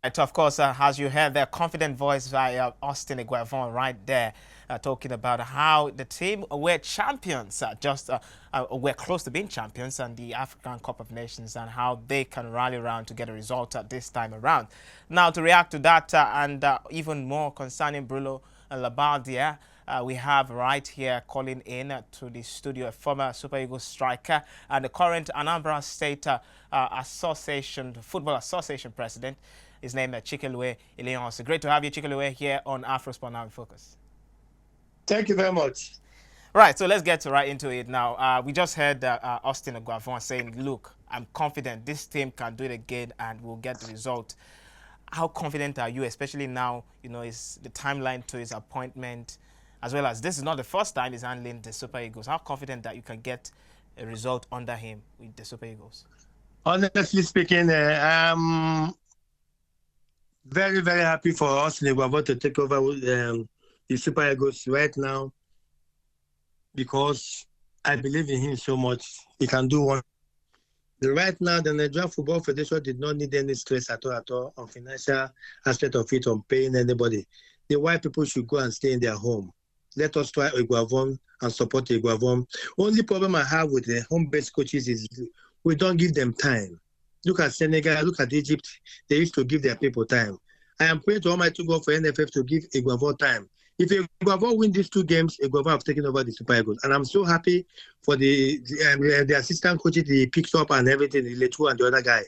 Right, of course, as you heard, their confident voice by Austin Eguavon right there, talking about how the team were champions, were close to being champions and the African Cup of Nations, and how they can rally around to get a result this time around. Now, to react to that and even more concerning Bruno Labbadia, we have right here calling in to the studio a former Super Eagles striker and the current Anambra State Association, Football Association president. His name is CHIKELUE ILOENYOSI. Great to have you, CHIKELUE, here on Afrosport Now in Focus. Thank you very much. Right, so let's get right into it now. We just heard Austin Eguavon saying, look, I'm confident this team can do it again and we'll get the result. How confident are you, especially now, it's the timeline to his appointment, as well as this is not the first time he's handling the Super Eagles. How confident that you can get a result under him with the Super Eagles? Honestly speaking, I'm very, very happy for us in Eguavon to take over the Super Eagles right now because I believe in him so much. He can do one. Right now, the Nigerian Football Federation did not need any stress at all on financial aspect of it, on paying anybody. The white people should go and stay in their home. Let us try Eguavon and support Eguavon. Only problem I have with the home-based coaches is we don't give them time. Look at Senegal, look at Egypt. They used to give their people time. I am praying to Almighty God for NFF to give Eguavon time. If Eguavon win these two games, Eguavon have taken over the Super Eagles. And I'm so happy for the assistant coaches he picks up and everything, the Letu and the other guy.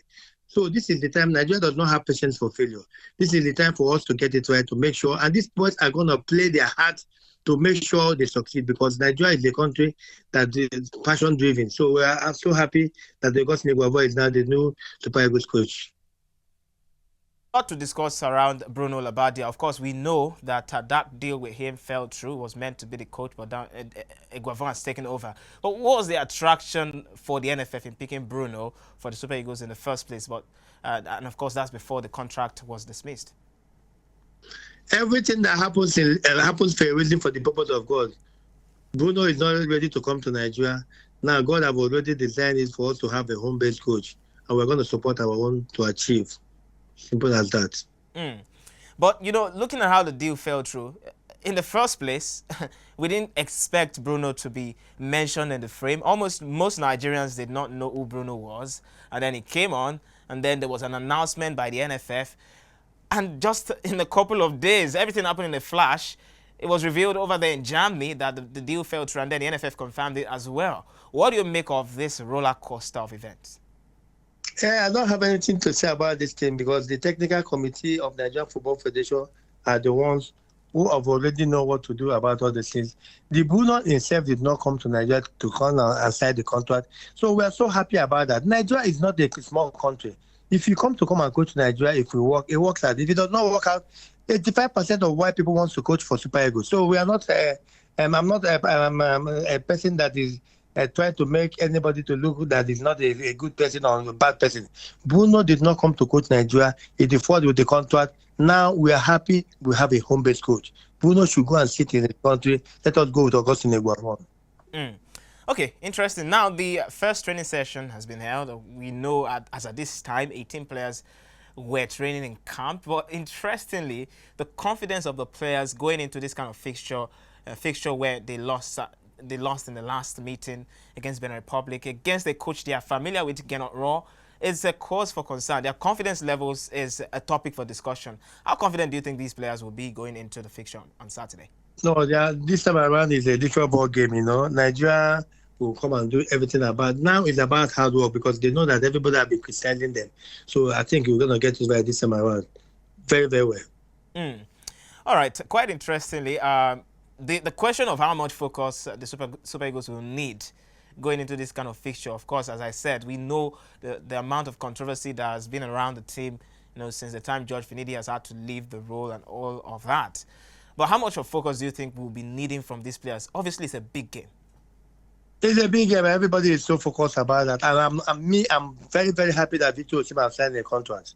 So this is the time. Nigeria does not have patience for failure. This is the time for us to get it right, to make sure. And these boys are going to play their heart to make sure they succeed because Nigeria is the country that is passion-driven. So we are so happy that Augustine Eguavon is now the new Super Eagles coach. A lot to discuss around Bruno Labbadia. Of course, we know that that deal with him fell through. Was meant to be the coach, but Eguavon has taken over. But what was the attraction for the NFF in picking Bruno for the Super Eagles in the first place? But and of course, that's before the contract was dismissed. Everything that happens happens for a reason, for the purpose of God. Bruno is not ready to come to Nigeria. Now, God have already designed it for us to have a home-based coach, and we're going to support our own to achieve. Simple as that. But, looking at how the deal fell through, in the first place, we didn't expect Bruno to be mentioned in the frame. Almost most Nigerians did not know who Bruno was. And then he came on, and then there was an announcement by the NFF. And just in a couple of days, everything happened in a flash. It was revealed over there in Germany that the deal fell through, and then the NFF confirmed it as well. What do you make of this roller coaster of events? I don't have anything to say about this thing because the technical committee of the Nigerian Football Federation are the ones who have already know what to do about all these things. The Bruno himself did not come to Nigeria to come and sign the contract. So we are so happy about that. Nigeria is not a small country. If you come and coach Nigeria, if we work, it works out. If it does not work out, 85% of white people wants to coach for Super Eagles. So we are not, I'm not a person that is trying to make anybody to look that is not a good person or a bad person. Bruno did not come to coach Nigeria. He defaulted with the contract. Now we are happy we have a home-based coach. Bruno should go and sit in the country. Let us go with Augustine Eguavon. Okay, interesting. Now, the first training session has been held. We know as at this time, 18 players were training in camp. But interestingly, the confidence of the players going into this kind of fixture where they lost in the last meeting against Benin Republic, against the coach they are familiar with, Gennaro Raw, is a cause for concern. Their confidence levels is a topic for discussion. How confident do you think these players will be going into the fixture on Saturday? No, this time around is a different ball game, Nigeria will come and do everything about. Now it's about hard work because they know that everybody will be criticizing them. So I think we're going to get it right this time around. Very, very well. All right. Quite interestingly, the question of how much focus the Super Eagles will need going into this kind of fixture, of course, as I said, we know the amount of controversy that has been around the team, since the time George Finidi has had to leave the role and all of that. But how much of focus do you think we'll be needing from these players? Obviously, it's a big game. It's a big game. Everybody is so focused about that. And I'm very, very happy that Victor Osimhen has signed a contract,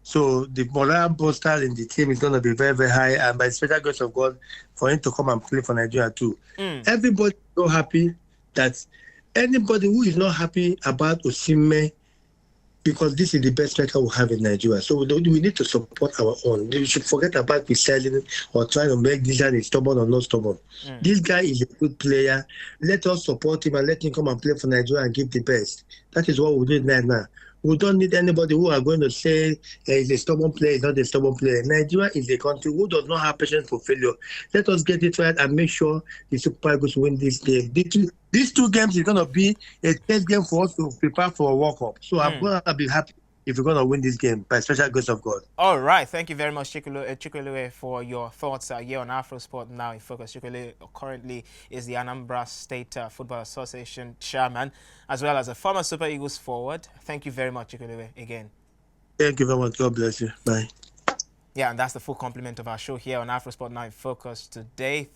So the moral booster in the team is going to be very, very high. And by the special grace of God, for him to come and play for Nigeria too. Everybody is so happy that anybody who is not happy about Osimhen because this is the best striker we have in Nigeria. So we need to support our own. We should forget about selling or trying to make this guy stubborn or not stubborn. This guy is a good player. Let us support him and let him come and play for Nigeria and give the best. That is what we need right now. We don't need anybody who are going to say he's a stubborn player, he's not a stubborn player. Nigeria is a country who does not have patience for failure. Let us get it right and make sure the Super Eagles win this game. These two games is going to be a test game for us to prepare for a World Cup. So I'm going to be happy if we're going to win this game by special grace of God. All right. Thank you very much, CHIKELUE, for your thoughts here on Afrosport Now in Focus. CHIKELUE currently is the Anambra State Football Association chairman, as well as a former Super Eagles forward. Thank you very much, CHIKELUE, again. Thank you very much. God bless you. Bye. Yeah, and that's the full complement of our show here on Afrosport Now in Focus today.